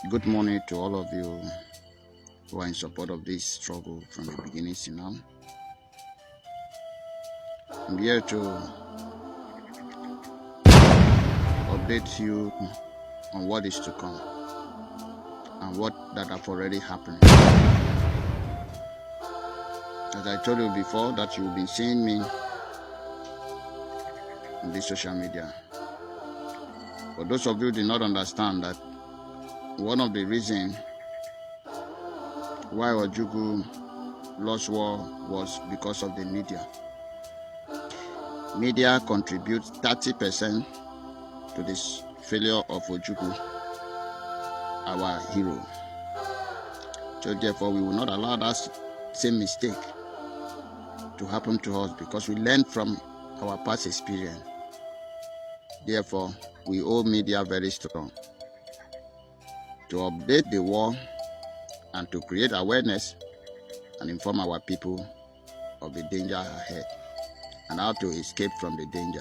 Good morning to all of you who are in support of this struggle from the beginning to now. I'm here to update you on what is to come and what that have already happened. As I told you before, that you've been seeing me on this social media. For those of you who did not understand that one of the reasons why CHUKWU lost war was because of the media. Media contributes 30% to this failure of CHUKWU, our hero. So therefore, we will not allow that same mistake to happen to us, because we learned from our past experience. Therefore, we hold media very strong to update the war and to create awareness and inform our people of the danger ahead and how to escape from the danger.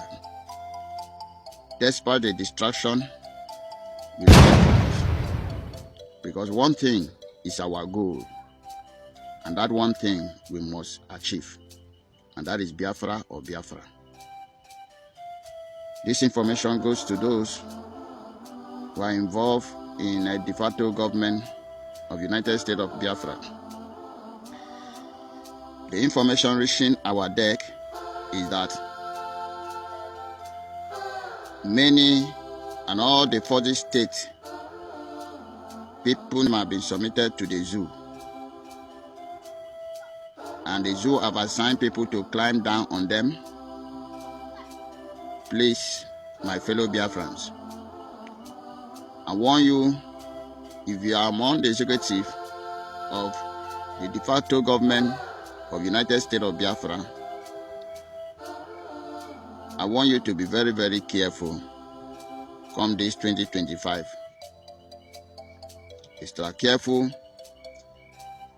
Despite the distraction, we remain focused, because one thing is our goal, and that one thing we must achieve, and that is Biafra or Biafra. This information goes to those who are involved in a de facto government of United States of Biafra. The information reaching our deck is that many and all the 40 states, people have been submitted to the zoo, and the zoo have assigned people to climb down on them. Please, my fellow Biafrans, I warn you, if you are among the executive of the de facto government of United States of Biafra, I want you to be very, very careful come this 2025. Stay careful,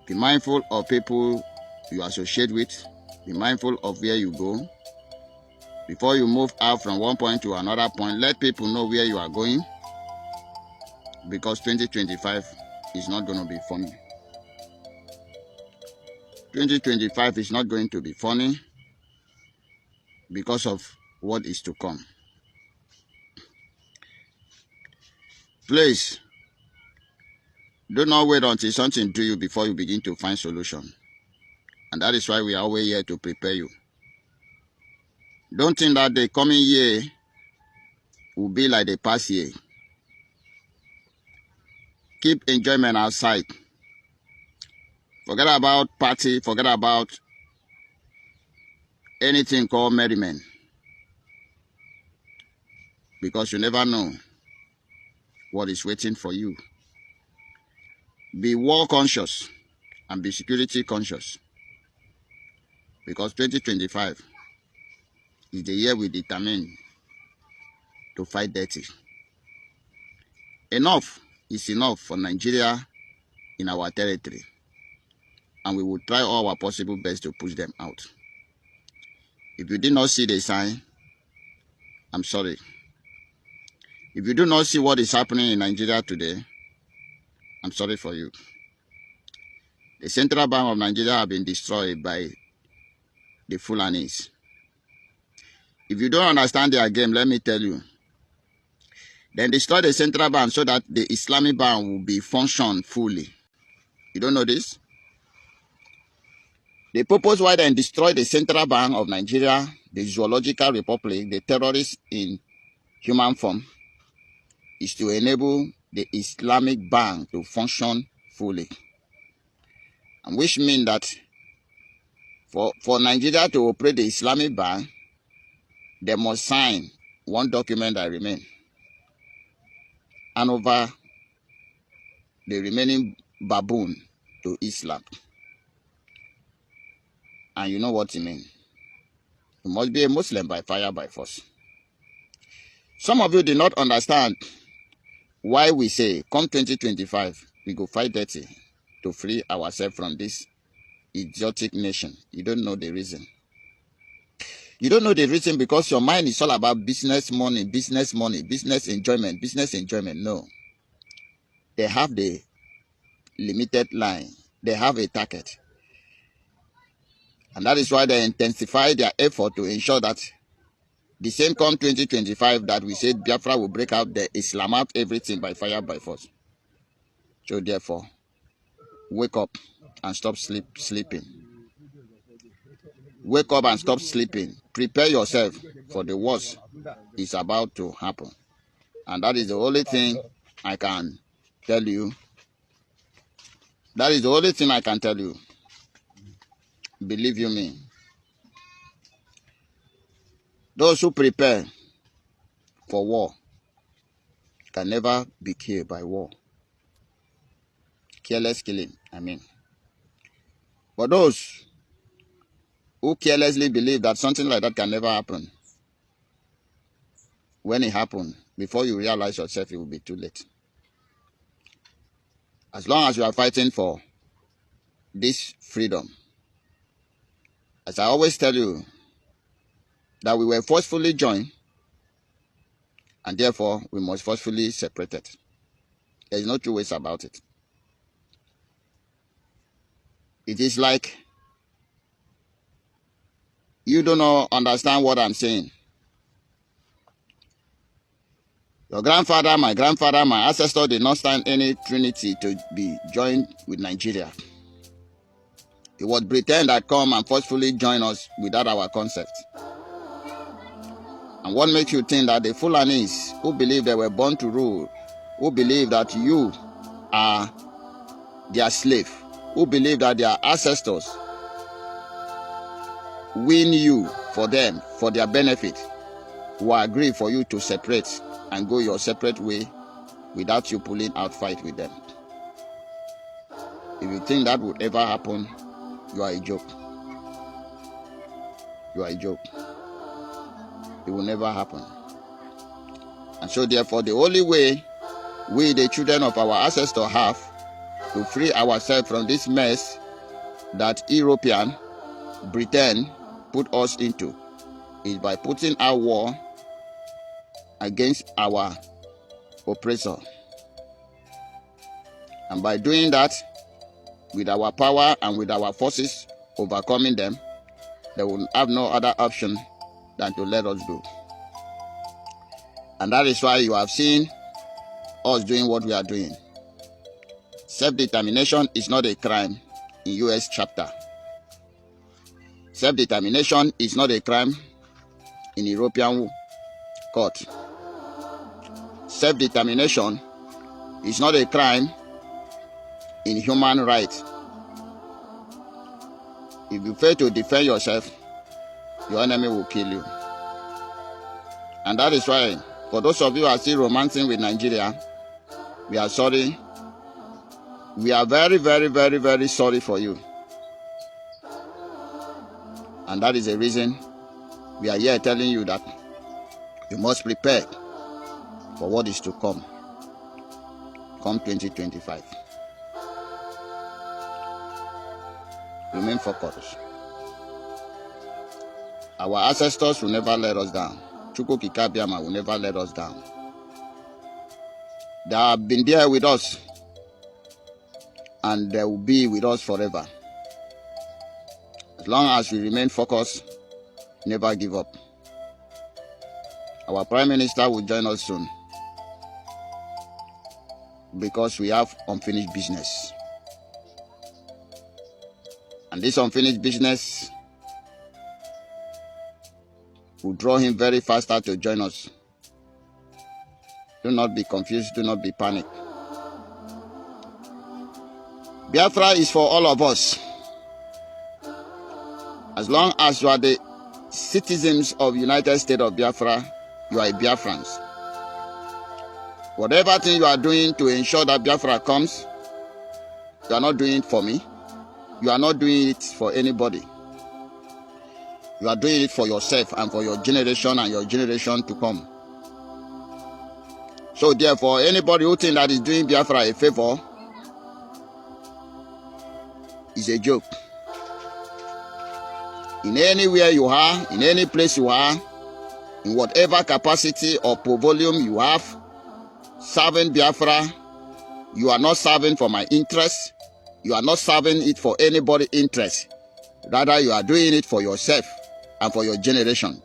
be mindful of people you associate with, be mindful of where you go. Before you move out from one point to another point, let people know where you are going, because 2025 is not going to be funny. 2025 is not going to be funny because of what is to come. Please, do not wait until something do you before you begin to find solution. And that is why we are always here to prepare you. Don't think that the coming year will be like the past year. Keep enjoyment outside. Forget about party, forget about anything called merriment, because you never know what is waiting for you. Be war conscious and be security conscious, because 2025 is the year we determine to fight dirty. Enough is enough for Nigeria in our territory, and we will try all our possible best to push them out. If you did not see the sign, I'm sorry. If you do not see what is happening in Nigeria today, I'm sorry for you. The Central Bank of Nigeria have been destroyed by the Fulanis. If you don't understand their game, let me tell you. Then destroy the Central Bank so that the Islamic Bank will be function fully. You don't know this? The purpose why they destroy the Central Bank of Nigeria, the Zoological Republic, the terrorists in human form, is to enable the Islamic Bank to function fully. And which means that for Nigeria to operate the Islamic Bank, they must sign one document that remains, and over the remaining baboon to Islam. And you know what it means. You must be a Muslim by fire, by force. Some of you did not understand why we say, come 2025, we go fight dirty to free ourselves from this idiotic nation. You don't know the reason. You don't know the reason because your mind is all about business money, business enjoyment, business enjoyment. No. they have the limited line. They have a target. And that is why they intensify their effort to ensure that the same come 2025 that we said Biafra will break out, the Islam out everything by fire, by force. So therefore, wake up and stop sleeping. Wake up and stop sleeping. Prepare yourself for the worst is about to happen. And that is the only thing I can tell you. That is the only thing I can tell you. Believe you me. Those who prepare for war can never be killed by war. Careless killing, I mean. But those who carelessly believe that something like that can never happen, when it happens, before you realize yourself, it will be too late. As long as you are fighting for this freedom, as I always tell you, that we were forcefully joined, and therefore we must forcefully separate it. There is no two ways about it. It is like you do not understand what I'm saying. Your grandfather, my ancestor did not stand any trinity to be joined with Nigeria. It was Britain that come and forcefully join us without our consent. And what makes you think that the Fulanis who believe they were born to rule, who believe that you are their slave, who believe that their ancestors win you for them, for their benefit, will agree for you to separate and go your separate way without you pulling out fight with them? If you think that would ever happen, you are a joke. You are a joke. It will never happen. And so therefore, the only way we, the children of our ancestors, have to free ourselves from this mess that European, Britain, put us into is by putting our war against our oppressor. And by doing that, with our power and with our forces overcoming them, they will have no other option than to let us do. And that is why you have seen us doing what we are doing. Self-determination is not a crime in US chapter. Self-determination is not a crime in European court. Self-determination is not a crime in human rights. If you fail to defend yourself, your enemy will kill you. And that is why, for those of you who are still romancing with Nigeria, we are sorry. We are very, very, very, very sorry for you. And that is the reason we are here telling you that you must prepare for what is to come 2025. Remain focused. Our ancestors will never let us down. CHUKWU ABIAMA will never let us down. They have been there with us, and they will be with us forever. As long as we remain focused, never give up. Our Prime Minister will join us soon, because we have unfinished business. And this unfinished business will draw him very faster to join us. Do not be confused, do not be panicked. Biafra is for all of us. As long as you are the citizens of United States of Biafra, you are a Biafrans. Whatever thing you are doing to ensure that Biafra comes, you are not doing it for me. You are not doing it for anybody. You are doing it for yourself and for your generation and your generation to come. So therefore, anybody who thinks that is doing Biafra a favor is a joke. In anywhere you are, in any place you are, in whatever capacity or volume you have, serving Biafra You are not serving for my interest. You are not serving it for anybody's interest. Rather, you are doing it for yourself and for your generation.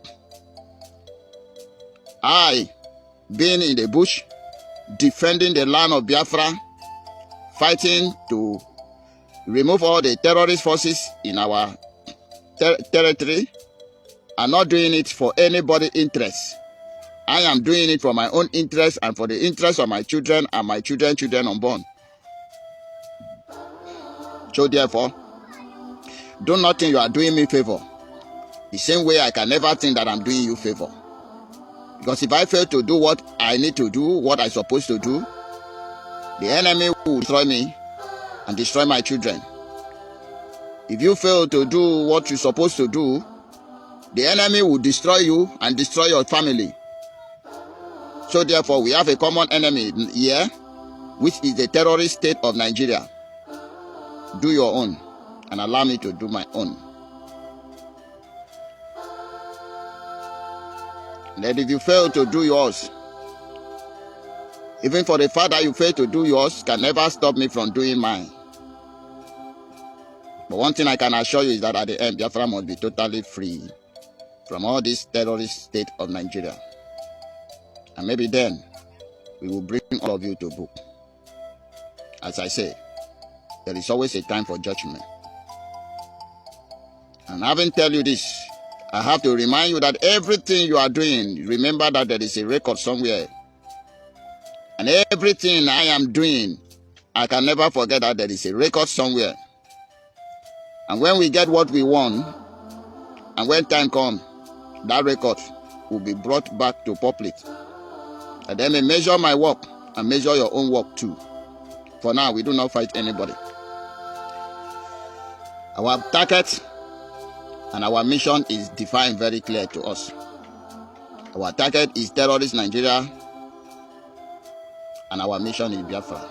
I, being in the bush, defending the land of Biafra, fighting to remove all the terrorist forces in our territory, and not doing it for anybody's interest. I am doing it for my own interest and for the interest of my children and my children's children unborn. So therefore, do not think you are doing me favor. The same way I can never think that I'm doing you favor. Because if I fail to do what I need to do, what I'm supposed to do, the enemy will destroy me and destroy my children. If you fail to do what you're supposed to do, the enemy will destroy you and destroy your family. So therefore, we have a common enemy here, which is the terrorist state of Nigeria. Do your own and allow me to do my own. And if you fail to do yours, even for the fact that you fail to do yours, can never stop me from doing mine. But one thing I can assure you is that at the end, Biafra must be totally free from all this terrorist state of Nigeria. And maybe then, we will bring all of you to book. As I say, there is always a time for judgment. And having tell you this, I have to remind you that everything you are doing, remember that there is a record somewhere. And everything I am doing, I can never forget that there is a record somewhere. And when we get what we want, and when time comes, that record will be brought back to public. And then they measure my work and measure your own work too. For now, we do not fight anybody. Our target and our mission is defined very clear to us. Our target is terrorist Nigeria, and our mission is Biafra.